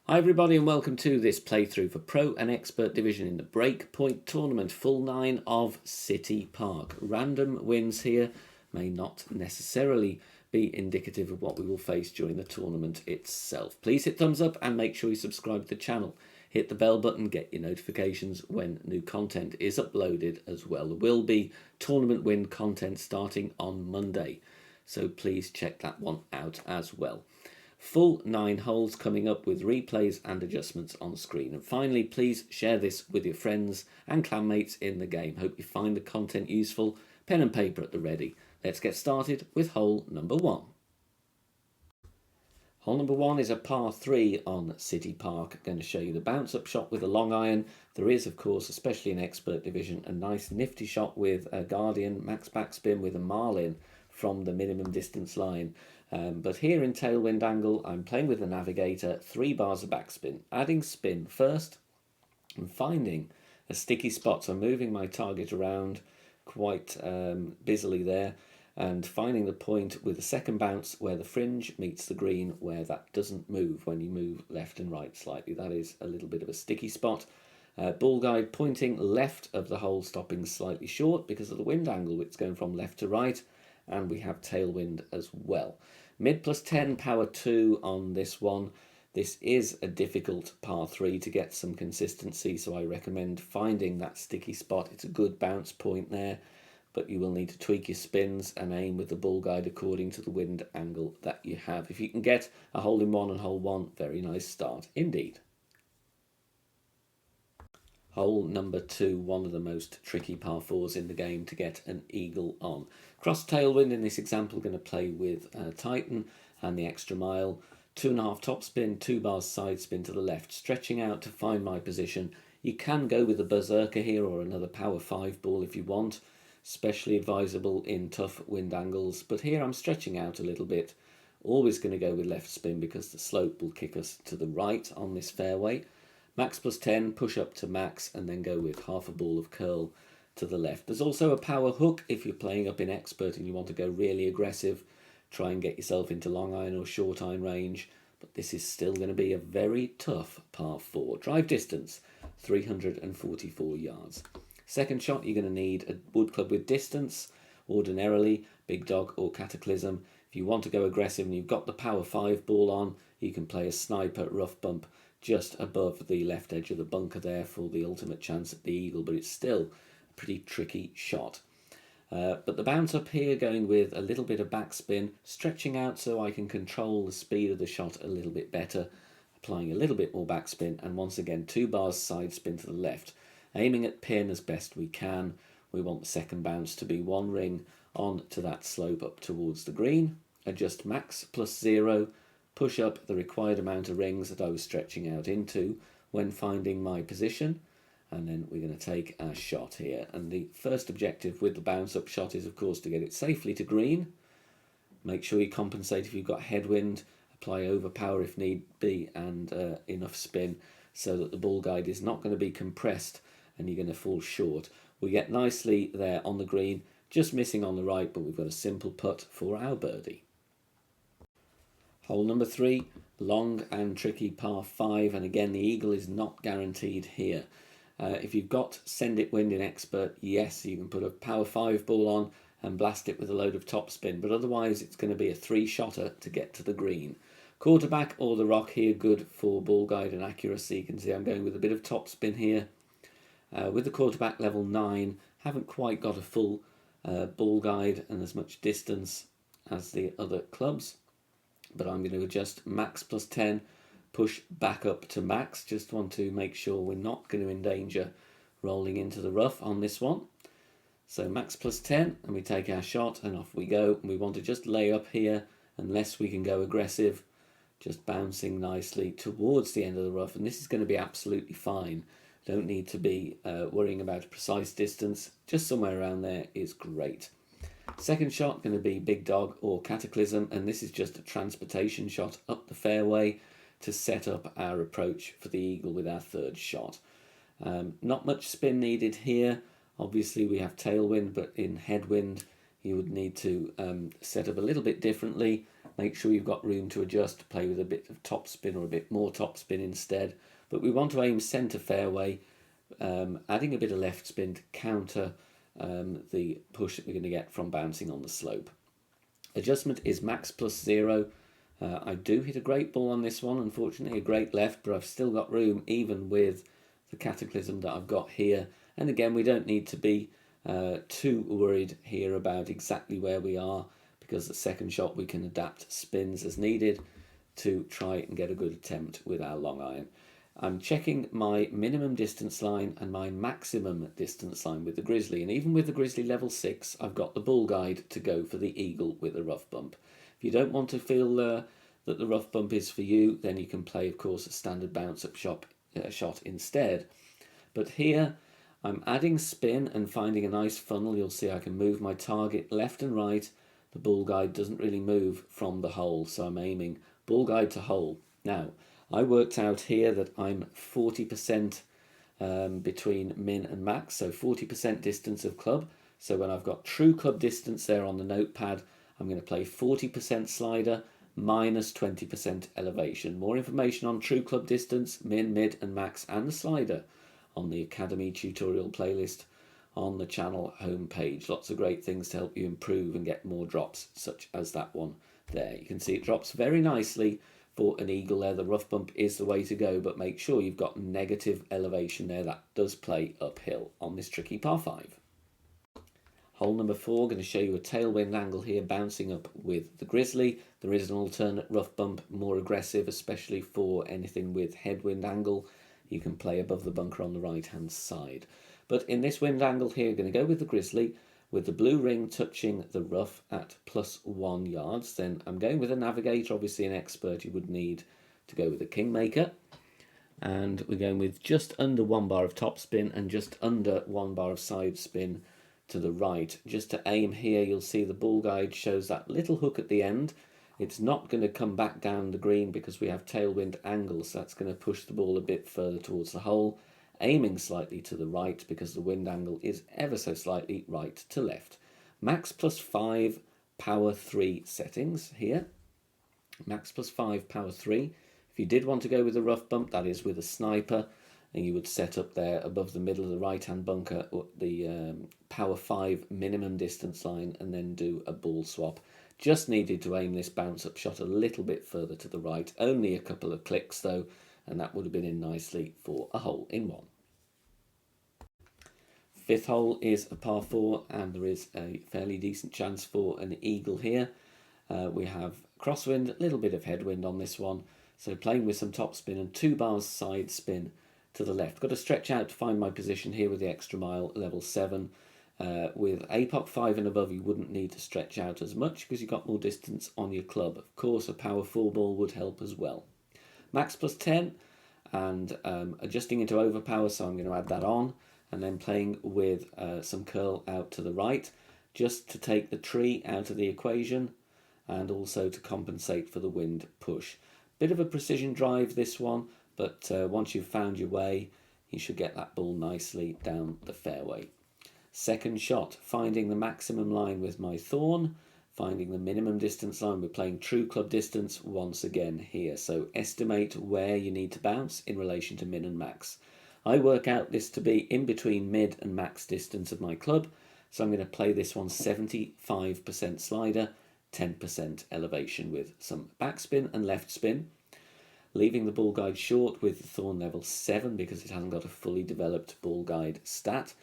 Hi everybody and welcome to this playthrough for Pro and Expert Division in the Breakpoint Tournament, full 9 of City Park. Random wins here may not necessarily be indicative of what we will face during the tournament itself. Please hit thumbs up and make sure you subscribe to the channel. Hit the bell button, get your notifications when new content is uploaded as well. There will be tournament win content starting on Monday, so please check that one out as well. Full 9 holes coming up with replays and adjustments on screen. And finally, please share this with your friends and clanmates in the game. Hope you find the content useful. Pen and paper at the ready. Let's get started with hole number 1. Hole number 1 is a par 3 on City Park. I'm going to show you the bounce up shot with a long iron. There is, of course, especially in Expert Division, a nice nifty shot with a Guardian max backspin with a Marlin from the minimum distance line. But here in tailwind angle, I'm playing with the Navigator, 3 bars of backspin, adding spin first and finding a sticky spot. So moving my target around quite busily there and finding the point with the second bounce where the fringe meets the green, where that doesn't move when you move left and right slightly. That is a little bit of a sticky spot. Ball guide pointing left of the hole, stopping slightly short because of the wind angle. It's going from left to right, and we have tailwind as well. Mid plus 10, power 2 on this one. This is a difficult par 3 to get some consistency, so I recommend finding that sticky spot. It's a good bounce point there, but you will need to tweak your spins and aim with the ball guide according to the wind angle that you have. If you can get a hole in one on hole 1, very nice start indeed. Hole number 2, one of the most tricky par 4s in the game to get an eagle on. Cross tailwind in this example, going to play with Titan and the extra mile. 2.5 topspin, 2 bars side spin to the left, stretching out to find my position. You can go with a berserker here or another power 5 ball if you want, especially advisable in tough wind angles. But here I'm stretching out a little bit. Always going to go with left spin because the slope will kick us to the right on this fairway. Max plus 10, push up to max, and then go with half a ball of curl to the left. There's also a power hook if you're playing up in expert and you want to go really aggressive. Try and get yourself into long iron or short iron range. But this is still going to be a very tough par 4. Drive distance, 344 yards. Second shot, you're going to need a wood club with distance, ordinarily big dog or cataclysm. If you want to go aggressive and you've got the power 5 ball on, you can play a sniper rough bump just above the left edge of the bunker there for the ultimate chance at the eagle, but it's still a pretty tricky shot. But the bounce up here, going with a little bit of backspin, stretching out so I can control the speed of the shot a little bit better, applying a little bit more backspin, and once again 2 bars side spin to the left, aiming at pin as best we can. We want the second bounce to be 1 ring on to that slope up towards the green. Adjust max plus 0, push up the required amount of rings that I was stretching out into when finding my position, and then we're going to take our shot here. And the first objective with the bounce up shot is, of course, to get it safely to green. Make sure you compensate if you've got headwind, apply overpower if need be, and enough spin so that the ball guide is not going to be compressed and you're going to fall short. We get nicely there on the green, just missing on the right, but we've got a simple putt for our birdie. Hole number 3, long and tricky par 5, and again the eagle is not guaranteed here. If you've got send it wind in expert, yes, you can put a power 5 ball on and blast it with a load of topspin, but otherwise it's going to be a 3-shotter to get to the green. Quarterback or the rock here, good for ball guide and accuracy. You can see I'm going with a bit of topspin here. With the quarterback level 9, haven't quite got a full ball guide and as much distance as the other clubs, but I'm going to adjust max plus 10, push back up to max. Just want to make sure we're not going to endanger rolling into the rough on this one. So max plus 10, and we take our shot and off we go. And we want to just lay up here unless we can go aggressive, just bouncing nicely towards the end of the rough, and this is going to be absolutely fine. Don't need to be worrying about a precise distance, just somewhere around there is great. Second shot going to be big dog or cataclysm, and this is just a transportation shot up the fairway to set up our approach for the eagle with our third shot. Not much spin needed here. Obviously we have tailwind, but in headwind you would need to set up a little bit differently. Make sure you've got room to adjust, to play with a bit of topspin or a bit more topspin instead. But we want to aim centre fairway, adding a bit of left spin to counter the push that we're going to get from bouncing on the slope. Adjustment is max +0. I do hit a great ball on this one, unfortunately a great left, but I've still got room even with the cataclysm that I've got here. And again, we don't need to be too worried here about exactly where we are, because the second shot we can adapt spins as needed to try and get a good attempt with our long iron. I'm checking my minimum distance line and my maximum distance line with the Grizzly, and even with the Grizzly level 6 I've got the bull guide to go for the eagle with a rough bump. If you don't want to feel that the rough bump is for you, then you can play of course a standard bounce up shot instead. But here I'm adding spin and finding a nice funnel. You'll see I can move my target left and right. The bull guide doesn't really move from the hole, so I'm aiming bull guide to hole. Now I worked out here that I'm 40% between min and max, so 40% distance of club. So when I've got true club distance there on the notepad, I'm going to play 40% slider minus 20% elevation. More information on true club distance, min, mid and max and the slider on the Academy tutorial playlist on the channel homepage. Lots of great things to help you improve and get more drops, such as that one there. You can see it drops very nicely for an eagle there. The rough bump is the way to go, but make sure you've got negative elevation there. That does play uphill on this tricky par 5. Hole number 4, going to show you a tailwind angle here, bouncing up with the Grizzly. There is an alternate rough bump, more aggressive, especially for anything with headwind angle. You can play above the bunker on the right hand side. But in this wind angle here, we're going to go with the Grizzly, with the blue ring touching the rough at +1 yards. Then I'm going with a navigator, obviously an expert you would need to go with a kingmaker. And we're going with just under 1 bar of topspin and just under 1 bar of side spin to the right. Just to aim here, you'll see the ball guide shows that little hook at the end. It's not going to come back down the green because we have tailwind angles, so that's going to push the ball a bit further towards the hole, aiming slightly to the right because the wind angle is ever so slightly right to left. Max +5, power 3 settings here. Max +5, power 3. If you did want to go with a rough bump, that is with a sniper, and you would set up there above the middle of the right hand bunker the power 5 minimum distance line and then do a ball swap. Just needed to aim this bounce up shot a little bit further to the right, only a couple of clicks though, and that would have been in nicely for a hole in 1. 5th hole is a par 4 and there is a fairly decent chance for an eagle here. We have crosswind, a little bit of headwind on this one, so playing with some topspin and 2 bars side spin to the left. Got to stretch out to find my position here with the extra mile level 7. With APOC 5 and above you wouldn't need to stretch out as much because you've got more distance on your club. Of course a power 4 ball would help as well. Max +10 and adjusting into overpower, so I'm going to add that on, and then playing with some curl out to the right just to take the tree out of the equation and also to compensate for the wind push. Bit of a precision drive this one, but once you've found your way you should get that ball nicely down the fairway. Second shot, finding the maximum line with my thorn, finding the minimum distance line. We're playing true club distance once again here, so estimate where you need to bounce in relation to min and max. I work out this to be in between mid and max distance of my club, so I'm going to play this one 75% slider, 10% elevation with some backspin and left spin, leaving the ball guide short with the thorn level 7 because it hasn't got a fully developed ball guide stat.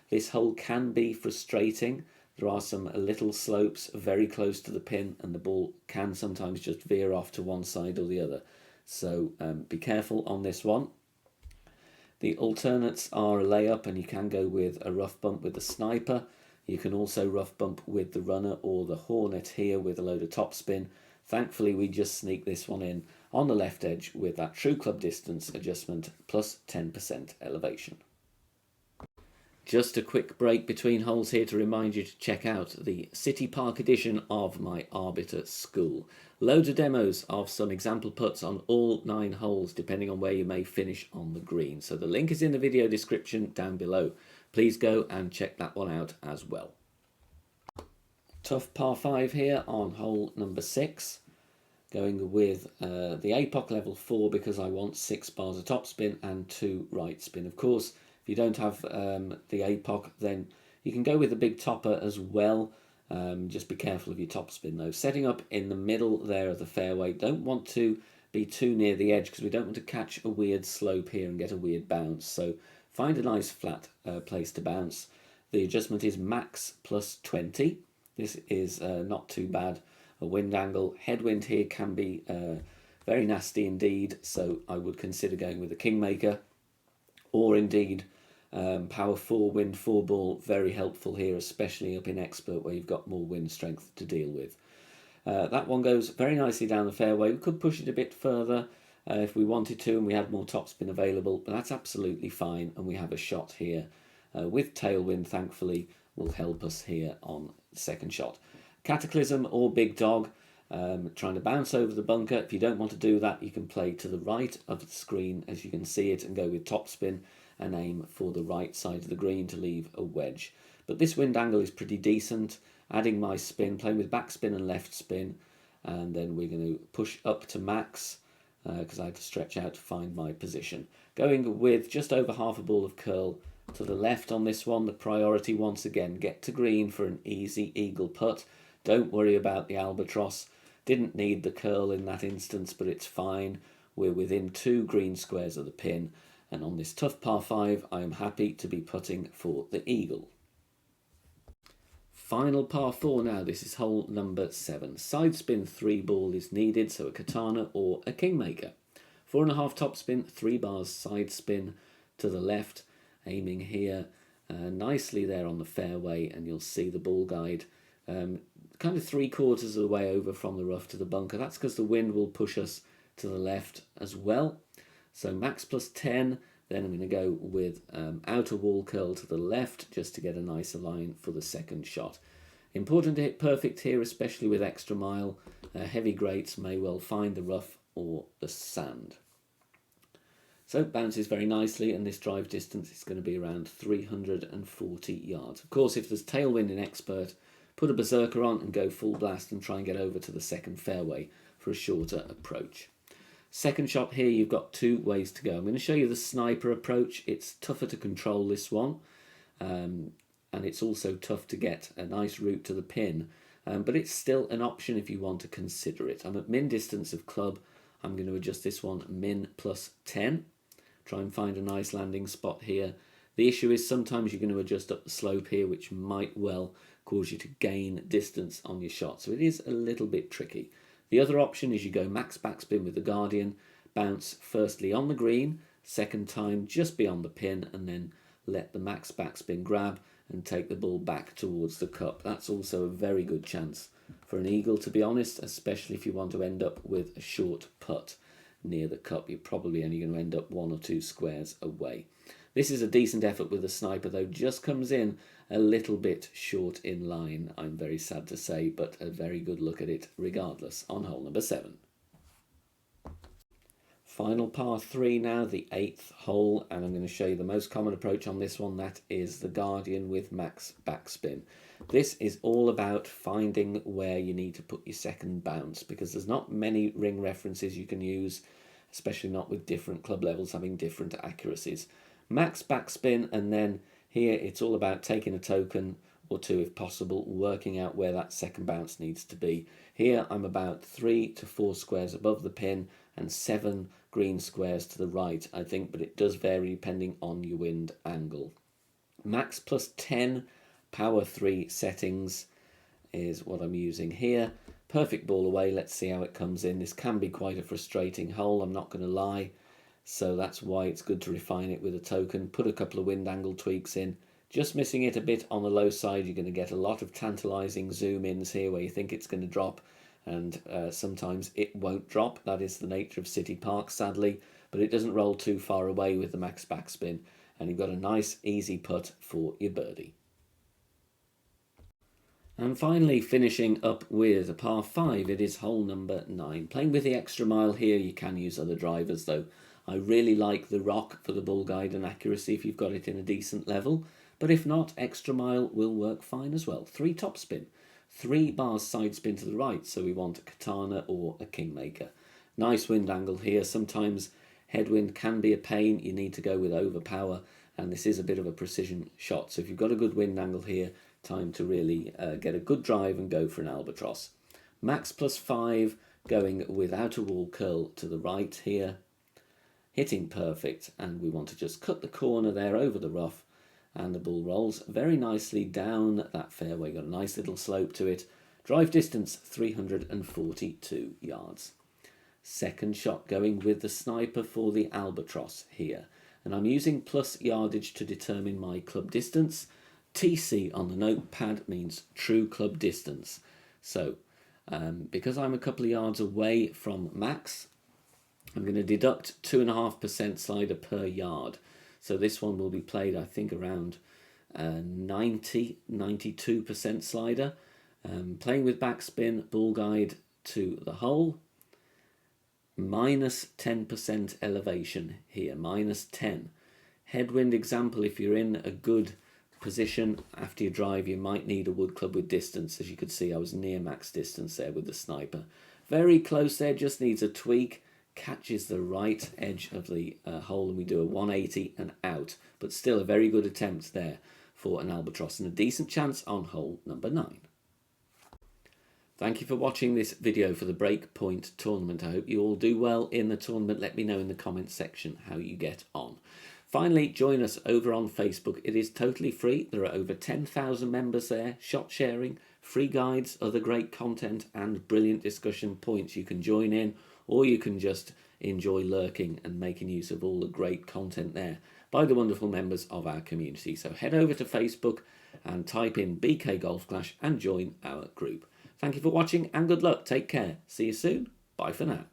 This hole can be frustrating. There are some little slopes very close to the pin and the ball can sometimes just veer off to one side or the other. So be careful on this one. The alternates are a layup and you can go with a rough bump with the sniper. You can also rough bump with the runner or the hornet here with a load of topspin. Thankfully we just sneak this one in on the left edge with that true club distance adjustment plus 10% elevation. Just a quick break between holes here to remind you to check out the City Park edition of my Arbiter school. Loads of demos of some example putts on all 9 holes depending on where you may finish on the green. So the link is in the video description down below. Please go and check that one out as well. Tough par 5 here on hole number 6. going with the APOC level 4 because I want 6 bars of topspin and 2 right spin. Of course, if you don't have the APOC, then you can go with the big topper as well. Just be careful of your topspin though. Setting up in the middle there of the fairway, don't want to be too near the edge because we don't want to catch a weird slope here and get a weird bounce. So find a nice flat place to bounce. The adjustment is max plus 20. This is not too bad. A wind angle. Headwind here can be very nasty indeed, so I would consider going with a Kingmaker, or indeed power 4, wind 4 ball, very helpful here, especially up in expert where you've got more wind strength to deal with. That one goes very nicely down the fairway. We could push it a bit further if we wanted to and we had more topspin available, but that's absolutely fine, and we have a shot here with tailwind, thankfully, will help us here on the second shot. Cataclysm or Big Dog, trying to bounce over the bunker. If you don't want to do that, you can play to the right of the screen as you can see it and go with topspin and aim for the right side of the green to leave a wedge. But this wind angle is pretty decent. Adding my spin, playing with backspin and left spin, and then we're going to push up to max because I had to stretch out to find my position. Going with just over half a ball of curl to the left on this one. The priority once again, get to green for an easy eagle putt. Don't worry about the albatross. Didn't need the curl in that instance, but it's fine. We're within 2 green squares of the pin, and on this tough par 5 I am happy to be putting for the eagle. Final par 4 now. This is hole number 7. Side spin 3 ball is needed, so a katana or a Kingmaker. 4.5 topspin, 3 bars side spin to the left, aiming here nicely there on the fairway, and you'll see the ball guide kind of 3/4 of the way over from the rough to the bunker. That's because the wind will push us to the left as well. So max plus 10, then I'm going to go with outer wall curl to the left just to get a nicer line for the second shot. Important to hit perfect here, especially with extra mile. Heavy grates may well find the rough or the sand. So it bounces very nicely, and this drive distance is going to be around 340 yards. Of course, if there's tailwind in expert, put a berserker on and go full blast and try and get over to the second fairway for a shorter approach. Second shot here, you've got 2 ways to go. I'm going to show you the sniper approach. It's tougher to control this one, and it's also tough to get a nice route to the pin, but it's still an option if you want to consider it. I'm at min distance of club. I'm going to adjust this one min plus 10. Try and find a nice landing spot here. The issue is sometimes you're going to adjust up the slope here, which might well cause you to gain distance on your shot. So it is a little bit tricky. The other option is you go max backspin with the Guardian, bounce firstly on the green, second time just beyond the pin, and then let the max backspin grab and take the ball back towards the cup. That's also a very good chance for an eagle, to be honest, especially if you want to end up with a short putt near the cup. You're probably only going to end up 1 or 2 squares away. This is a decent effort with the sniper, though, just comes in a little bit short in line, I'm very sad to say, but a very good look at it regardless on hole number 7. Final par 3 now, the 8th hole, and I'm going to show you the most common approach on this one. That is the Guardian with max backspin. This is all about finding where you need to put your second bounce, because there's not many ring references you can use, especially not with different club levels having different accuracies. Max backspin, and then here it's all about taking a token or 2 if possible, working out where that second bounce needs to be. Here I'm about 3 to 4 squares above the pin and 7 green squares to the right, I think, but it does vary depending on your wind angle. Max plus 10 power 3 settings is what I'm using here. Perfect ball away, let's see how it comes in. This can be quite a frustrating hole, I'm not going to lie. So that's why it's good to refine it with a token. Put a couple of wind angle tweaks in. Just missing it a bit on the low side, you're going to get a lot of tantalizing zoom ins here where you think it's going to drop, and sometimes it won't drop. That is the nature of City Park, sadly, but it doesn't roll too far away with the max backspin, and you've got a nice easy putt for your birdie. And finally, finishing up with a par 5, it is hole number 9. Playing with the extra mile here, you can use other drivers though. I really like the rock for the ball guide and accuracy if you've got it in a decent level, but if not, extra mile will work fine as well. 3 topspin, 3 bars side spin to the right, so we want a katana or a kingmaker. Nice wind angle here. Sometimes headwind can be a pain. You need to go with overpower, and this is a bit of a precision shot. So if you've got a good wind angle here, time to really get a good drive and go for an albatross. Max +5, going with outer wall curl to the right here. Hitting perfect, and we want to just cut the corner there over the rough, and the ball rolls very nicely down that fairway. Got a nice little slope to it. Drive distance 342 yards. Second shot going with the sniper for the albatross here, and I'm using plus yardage to determine my club distance. TC on the notepad means true club distance. So because I'm a couple of yards away from max, I'm going to deduct 2.5% slider per yard. So this one will be played, I think, around 92% slider. Playing with backspin, ball guide to the hole. Minus 10% elevation here, minus 10. Headwind example, if you're in a good position after your drive, you might need a wood club with distance. As you could see, I was near max distance there with the sniper. Very close there, just needs a tweak. Catches the right edge of the hole, and we do a 180 and out, but still a very good attempt there for an albatross and a decent chance on hole number 9. Thank you for watching this video for the Breakpoint tournament. I hope you all do well in the tournament. Let me know in the comments section how you get on. Finally, join us over on Facebook. It is totally free. There are over 10,000 members there, shot sharing, free guides, other great content, and brilliant discussion points. You can join in, or you can just enjoy lurking and making use of all the great content there by the wonderful members of our community. So head over to Facebook and type in BK Golf Clash and join our group. Thank you for watching and good luck. Take care. See you soon. Bye for now.